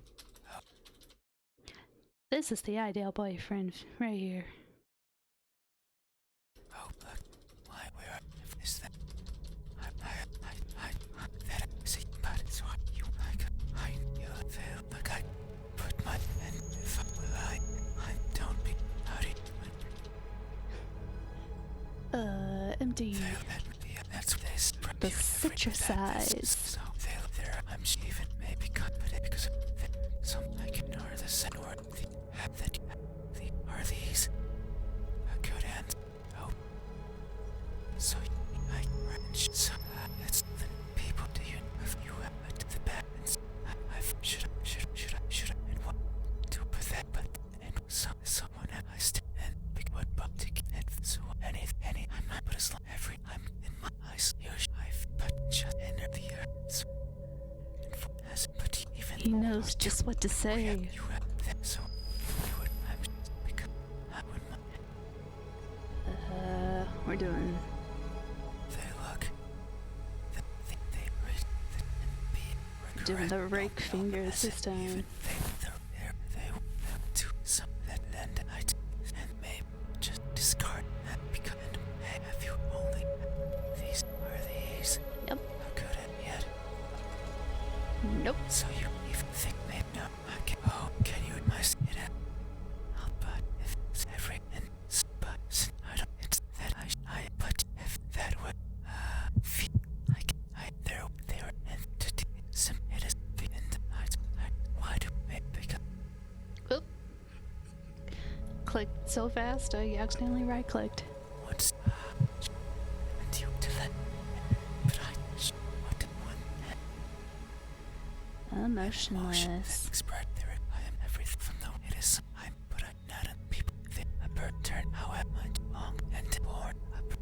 This is the ideal boyfriend right here. Oh, look. Why, where is that? That see, but so you like, you feel like I put my, and if I don't be howdy. Empty. That's this. The citrusized. So there, I'm even maybe cut, but because some I can ignore the sun or the are these a good end? Oh, so I so it's the people. Do you if you to the back? I should and what to put that, but and someone I still and big what but to get so any I'm not but as long every I'm in my eyes. I've but just enter the earth. So, but even He knows just what to say. So you would because I would We're doing. they look they Doing the rake fingers this time. They to some that and I and maybe just discard that because and have you only these are these Yep. not good at yet. Nope. So you even think maybe no I can can you advise it at but if it's every and but I don't it's that I but if that would feel like there and to some it is the end why do maybe because Oop. Clicked so fast, I accidentally right clicked. what's and you to let but I what one Emotionless. express there I am everything from though it is I'm but I'm not a people a bird turn how am I long and born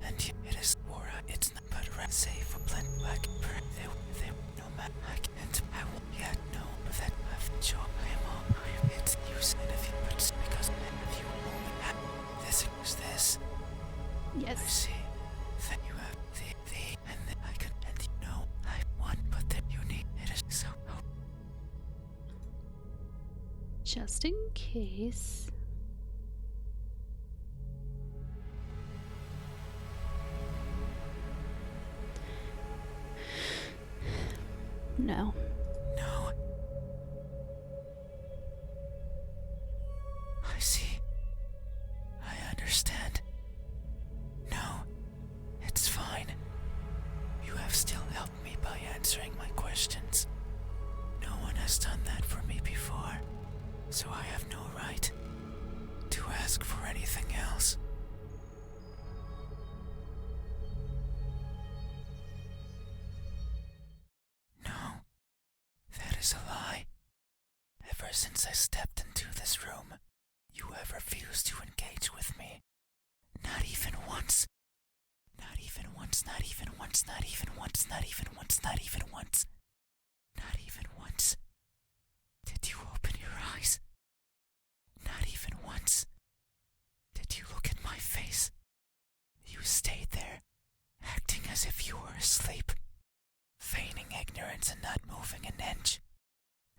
and it is war it's not but right safe a blend black they no man I and I will yet know that I've joy I am all I am it's use and if you but it's because if you only have this is this I Yes. see that you have the and then I can and you know I want but that you need it is so Just in case. No. No. I see. I understand. No, it's fine. You have still helped me by answering my questions. No one has done that for me before, so I have no right to ask for anything else. No, that is a lie. Ever since I stepped into this room, you have refused to engage with me. Not even once. Not even once, not even once, not even once, not even once, not even once. Not even once. Did you open your eyes? Not even once. Did you look at my face? You stayed there, acting as if you were asleep, feigning ignorance and not moving an inch.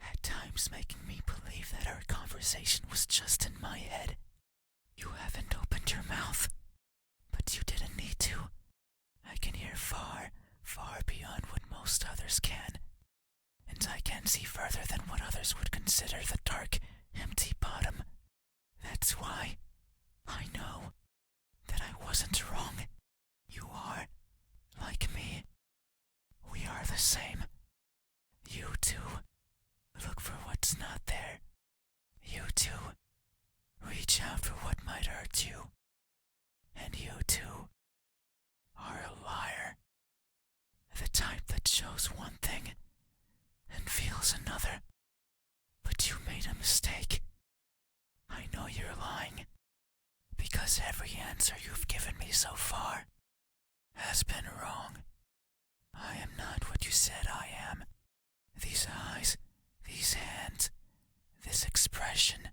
At times making me believe that our conversation was just in my head. You haven't opened your mouth, but you didn't need to. I can hear far, far beyond what most others can. And I can see further than what others would consider the dark, empty bottom. That's why I know that I wasn't wrong. You are, like me. We are the same. You too. Look for what's not there. You too. Reach out for what might hurt you. And you too are a liar. The type that shows one thing and feels another. But you made a mistake. I know you're lying, because every answer you've given me so far has been wrong. I am not what you said I am. These eyes, these hands, this expression.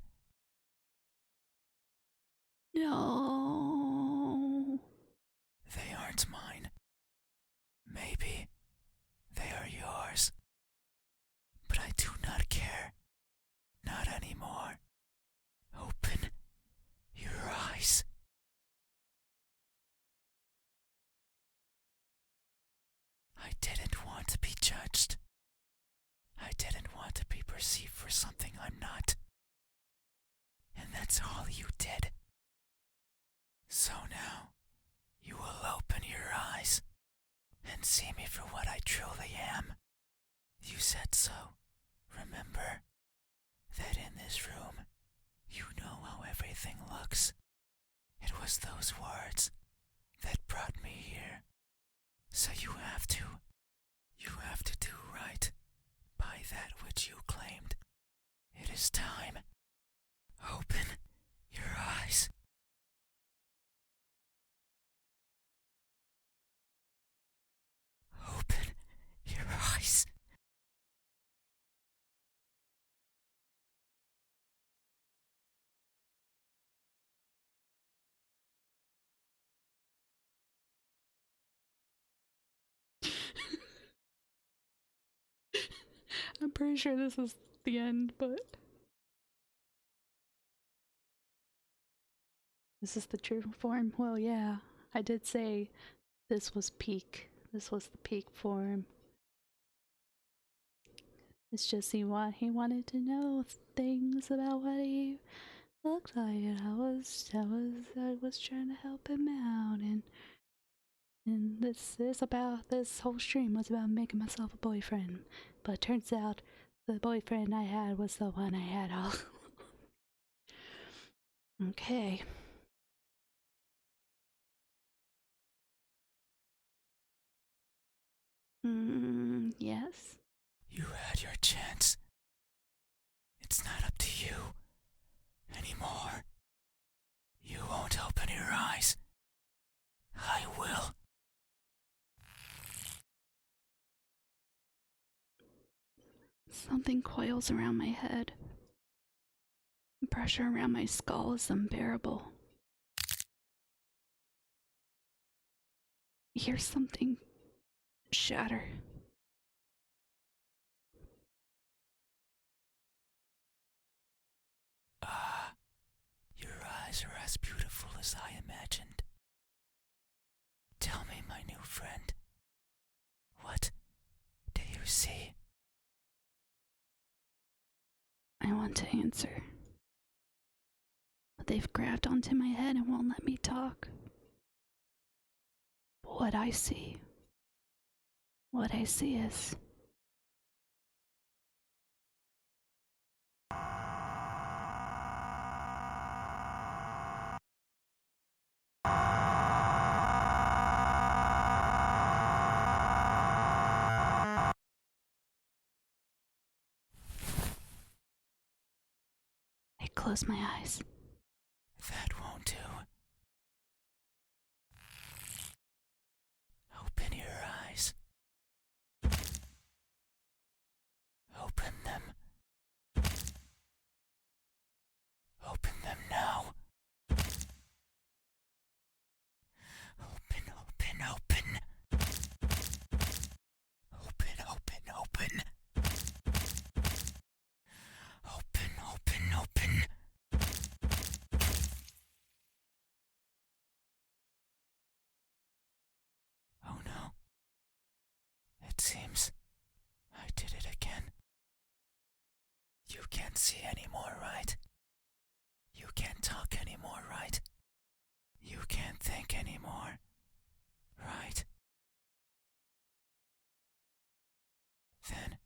No. They aren't mine. Maybe they are yours. But I do not care. Not anymore. Open your eyes. I didn't want to be judged. I didn't want to be perceived for something I'm not. And that's all you did. So now, you will open your eyes and see me for what I truly am. You said so, remember? That in this room, you know how everything looks. It was those words that brought me here. So you have to do right by that which you claimed. It is time. Open your eyes. Open your eyes. I'm pretty sure this is the end, but this is the true form. Well, yeah, I did say this was peak. This was the peak form. It's just he wanted to know things about what he looked like, and I was trying to help him out, and this whole stream was about making myself a boyfriend. But it turns out the boyfriend I had was the one I had all. Okay. Yes. You had your chance. It's not up to you anymore. You won't open your eyes. I will. Something coils around my head. The pressure around my skull is unbearable. I hear something shatter. Your eyes are as beautiful as I imagined. Tell me, my new friend, what do you see? I want to answer, but they've grabbed onto my head and won't let me talk. But what I see is I close my eyes. That won't do. Open your eyes. Open them. Open them now. Open, open, open. Open, open, open. Open, open, open. Oh no. It seems I did it again. You can't see anymore, right? You can't talk anymore, right? You can't think anymore, right? Then,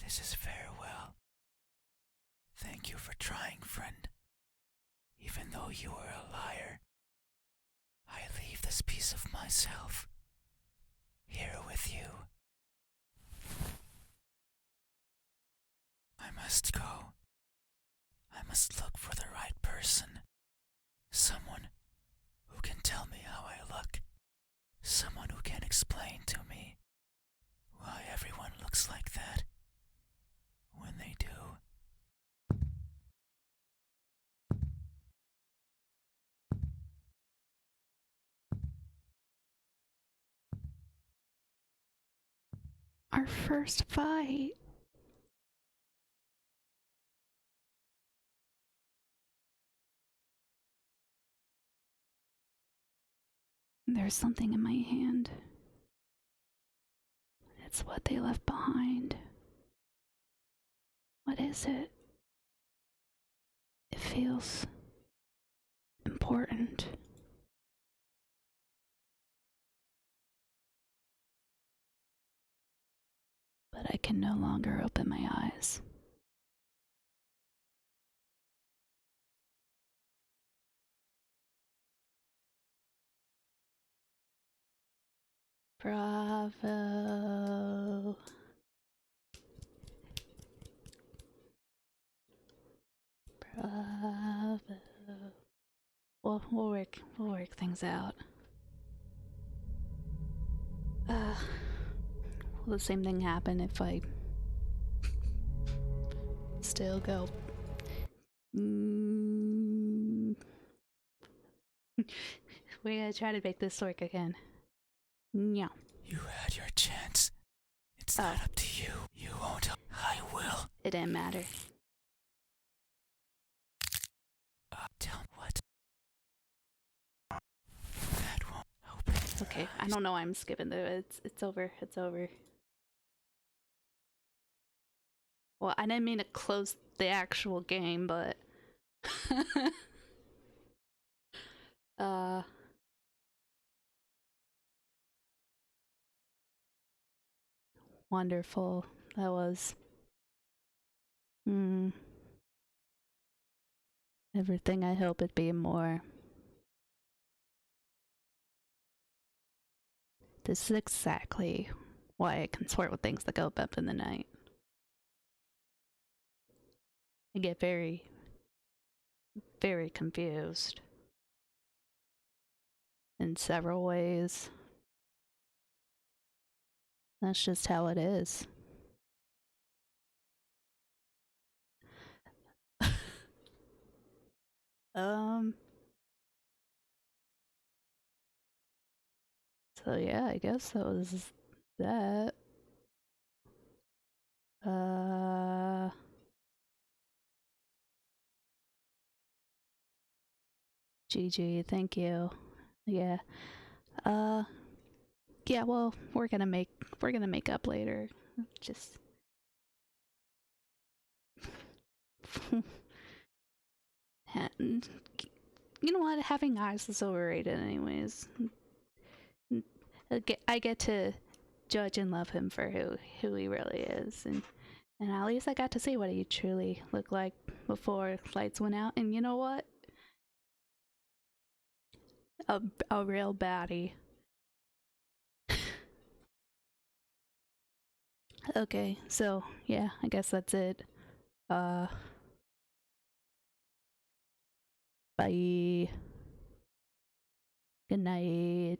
this is farewell. Thank you for trying, friend. Even though you were a liar, I leave this piece of myself here with you. I must go. I must look for the right person. Someone who can tell me how I look. Someone who can explain to me why everyone looks like that when they do. our first fight. There's something in my hand. It's what they left behind. What is it? It feels important. But I can no longer open my eyes. Bravo. Bravo. Well, we'll work things out. Will the same thing happen if I still go? We're gonna try to make this work again. Yeah. You had your chance. It's not up to you. You won't. I will. It didn't matter. Tell me what. That won't open your Okay, eyes. I don't know why I'm skipping though. It's over. It's over. Well, I didn't mean to close the actual game, but wonderful. That was everything I hope it'd be more. This is exactly why I consort with things that go up in the night. I get very, very confused in several ways. That's just how it is. So yeah, I guess that was that. GG, thank you. Yeah. Yeah, well, we're gonna make up later. Just And you know what? Having eyes is overrated, anyways. I get to judge and love him for who he really is, and at least I got to see what he truly looked like before lights went out. And you know what? A real baddie. Okay, so yeah, I guess that's it. Bye. Good night.